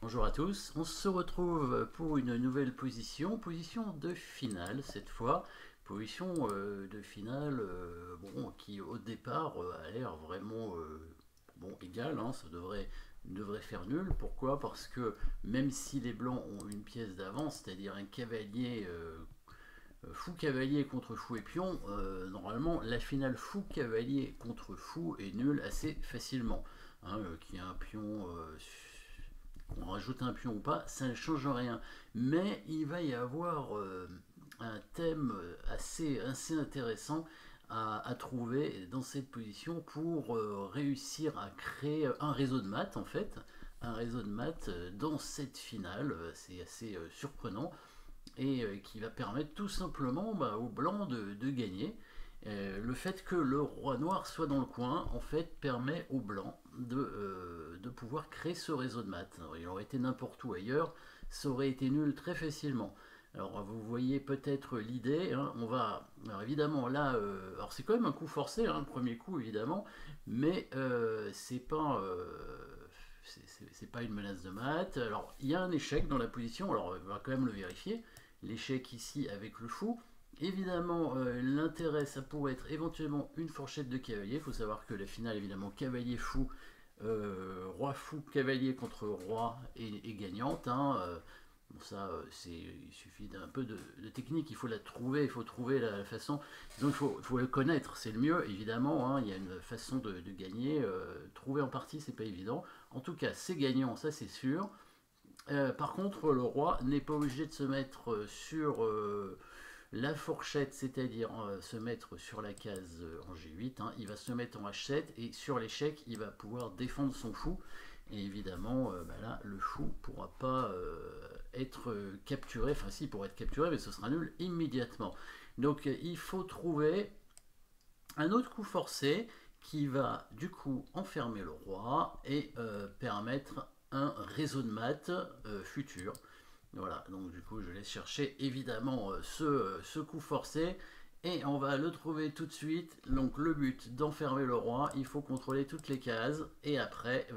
Bonjour à tous, on se retrouve pour une nouvelle position de finale cette fois, position de finale bon, qui au départ a l'air vraiment bon, égal, hein, devrait faire nul. Pourquoi? Parce que même si les blancs ont une pièce d'avance, c'est-à-dire un cavalier fou cavalier contre fou et pion, normalement la finale fou cavalier contre fou est nulle assez facilement. Hein, qu'il y ait un pion, qu'on rajoute un pion ou pas, ça ne change rien. Mais il va y avoir un thème assez intéressant à trouver dans cette position pour réussir à créer un réseau de maths en fait. Un réseau de maths dans cette finale, c'est assez surprenant et qui va permettre tout simplement aux blancs de gagner. Le fait que le roi noir soit dans le coin, en fait, permet aux blancs de pouvoir créer ce réseau de maths. Alors, il aurait été n'importe où ailleurs, ça aurait été nul très facilement. Alors vous voyez peut-être l'idée, hein, on va, alors évidemment là, alors c'est quand même un coup forcé, hein, le premier coup évidemment, mais c'est pas une menace de maths. Alors il y a un échec dans la position, alors on va quand même le vérifier, l'échec ici avec le fou. Évidemment, l'intérêt, ça pourrait être éventuellement une fourchette de cavalier. Il faut savoir que la finale, évidemment, cavalier fou, roi fou, cavalier contre roi est gagnante. Hein. Bon, ça, il suffit d'un peu de technique. Il faut la trouver, il faut trouver la façon. Donc, il faut le connaître, c'est le mieux, évidemment. Hein. Il y a une façon de gagner. Trouver en partie, c'est pas évident. En tout cas, c'est gagnant, ça c'est sûr. Par contre, le roi n'est pas obligé de se mettre sur la fourchette, c'est-à-dire se mettre sur la case en G8, hein, il va se mettre en H7 et sur l'échec, il va pouvoir défendre son fou. Et évidemment, là, le fou ne pourra pas être capturé, enfin si, il pourra être capturé, mais ce sera nul immédiatement. Donc il faut trouver un autre coup forcé qui va du coup enfermer le roi et permettre un réseau de maths futur. Voilà, donc du coup je laisse chercher évidemment ce coup forcé et on va le trouver tout de suite. Donc le but d'enfermer le roi, il faut contrôler toutes les cases et après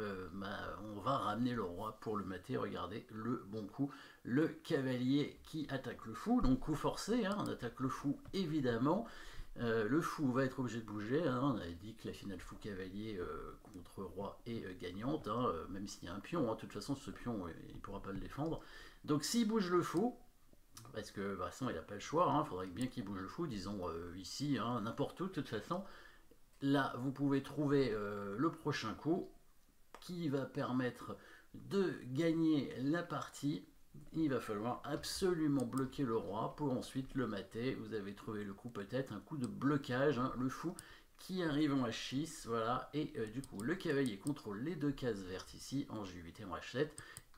on va ramener le roi pour le mater. Regardez le bon coup, le cavalier qui attaque le fou, donc coup forcé, hein, on attaque le fou évidemment. Le fou va être obligé de bouger, hein. On avait dit que la finale fou cavalier contre roi est gagnante, hein, même s'il y a un pion, hein. De toute façon ce pion il ne pourra pas le défendre. Donc s'il bouge le fou, parce que de toute façon il n'a pas le choix, il faudrait bien qu'il bouge le fou, disons ici, hein, n'importe où de toute façon. Là vous pouvez trouver le prochain coup qui va permettre de gagner la partie. Il va falloir absolument bloquer le roi pour ensuite le mater. Vous avez trouvé le coup peut-être, un coup de blocage, hein, le fou qui arrive en H6, voilà, et du coup le cavalier contrôle les deux cases vertes ici, en G8 et en H7,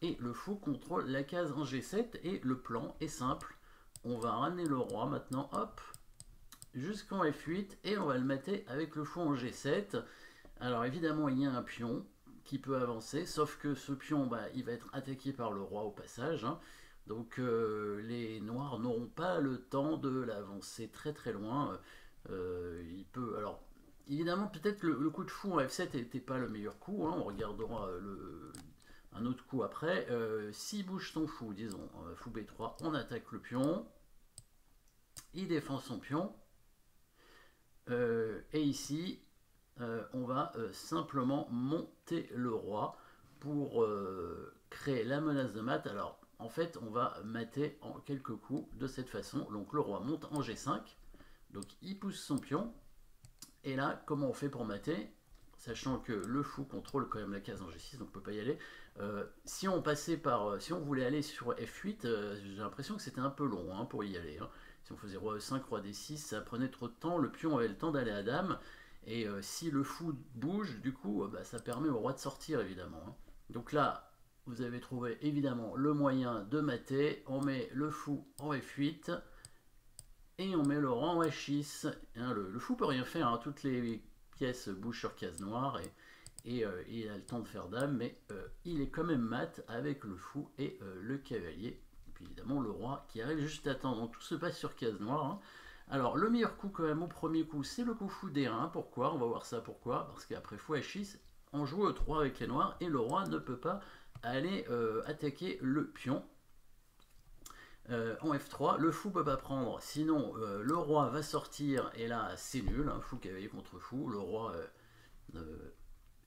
et le fou contrôle la case en G7, et le plan est simple, on va ramener le roi maintenant, hop, jusqu'en F8, et on va le mater avec le fou en G7. Alors évidemment il y a un pion qui peut avancer, sauf que ce pion il va être attaqué par le roi au passage, hein. Donc les noirs n'auront pas le temps de l'avancer très loin. Il peut, alors évidemment peut-être le coup de fou en F7 n'était pas le meilleur coup, hein. On regardera un autre coup après. S'il bouge son fou, disons fou B3, on attaque le pion, il défend son pion, et ici on va simplement monter le roi pour créer la menace de mat. Alors en fait on va mater en quelques coups de cette façon. Donc le roi monte en G5, donc il pousse son pion, et là comment on fait pour mater, sachant que le fou contrôle quand même la case en G6, donc on peut pas y aller. Si on passait par, si on voulait aller sur F8, j'ai l'impression que c'était un peu long, hein, pour y aller, hein. Si on faisait roi E5, roi D6, ça prenait trop de temps, le pion avait le temps d'aller à dame. Et si le fou bouge, du coup, ça permet au roi de sortir, évidemment, hein. Donc là, vous avez trouvé évidemment le moyen de mater. On met le fou en F8 et on met le roi en H6. Hein, le fou peut rien faire, hein, toutes les pièces bougent sur case noire et il a le temps de faire dame, mais il est quand même mat avec le fou et le cavalier. Et puis évidemment le roi qui arrive juste à temps. Donc tout se passe sur case noire, hein. Alors le meilleur coup quand même au premier coup, c'est le coup fou D1. Pourquoi? On va voir ça pourquoi. Parce qu'après fou H6, on joue E3 avec les noirs et le roi ne peut pas aller attaquer le pion. En F3, le fou peut pas prendre, sinon le roi va sortir, et là c'est nul, hein, fou cavalier contre fou, le roi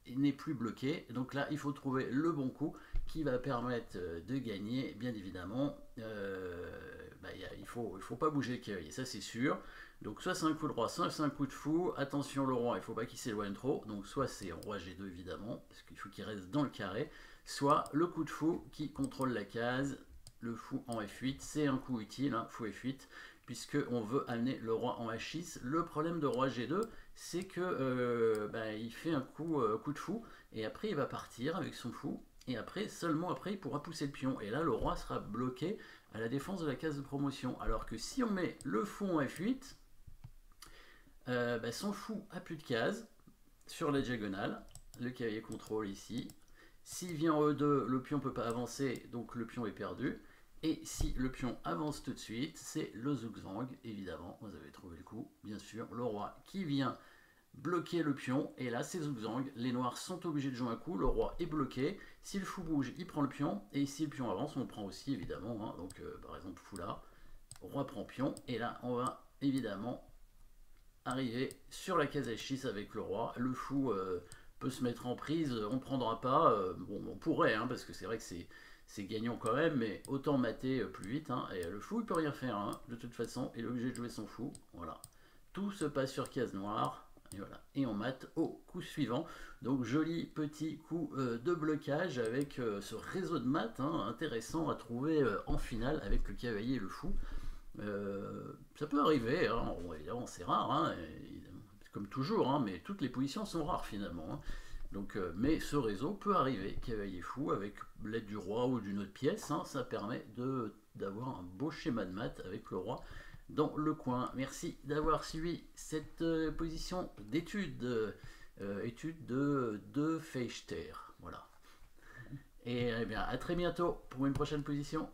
n'est plus bloqué, donc là il faut trouver le bon coup qui va permettre de gagner, bien évidemment. Il faut pas bouger le cavalier, ça c'est sûr. Donc soit c'est un coup de roi, soit c'est un coup de fou. Attention le roi, il faut pas qu'il s'éloigne trop, donc soit c'est roi G2 évidemment, parce qu'il faut qu'il reste dans le carré, soit le coup de fou qui contrôle la case. Le fou en F8, c'est un coup utile, hein, fou F8, puisque on veut amener le roi en H6. Le problème de roi G2, c'est que il fait un coup de fou, et après il va partir avec son fou, et après, seulement après, il pourra pousser le pion. Et là, le roi sera bloqué à la défense de la case de promotion. Alors que si on met le fou en F8, son fou a plus de cases sur la diagonale. Le cavalier contrôle ici. S'il vient en E2, le pion ne peut pas avancer, donc le pion est perdu. Et si le pion avance tout de suite, c'est le zugzwang, évidemment, vous avez trouvé le coup, bien sûr, le roi qui vient bloquer le pion, et là c'est zugzwang, les noirs sont obligés de jouer un coup, le roi est bloqué, si le fou bouge, il prend le pion, et si le pion avance, on le prend aussi, évidemment, hein. Donc par exemple fou là, roi prend pion, et là on va évidemment arriver sur la case H6 avec le roi, le fou peut se mettre en prise, on ne prendra pas, bon on pourrait, hein, parce que c'est vrai que c'est gagnant quand même, mais autant mater plus vite, hein, et le fou il peut rien faire, hein, de toute façon, il est obligé de jouer son fou, voilà. Tout se passe sur case noire, et voilà, et on mate au coup suivant. Donc joli petit coup de blocage avec ce réseau de maths, hein, intéressant à trouver en finale avec le cavalier et le fou. Ça peut arriver, hein, bon, évidemment c'est rare, hein, comme toujours, hein, mais toutes les positions sont rares finalement, hein. Donc, mais ce réseau peut arriver, cavalier fou, avec l'aide du roi ou d'une autre pièce, hein, ça permet d'avoir un beau schéma de maths avec le roi dans le coin. Merci d'avoir suivi cette position d'étude, étude de Fechter. Voilà. Et eh bien, à très bientôt pour une prochaine position.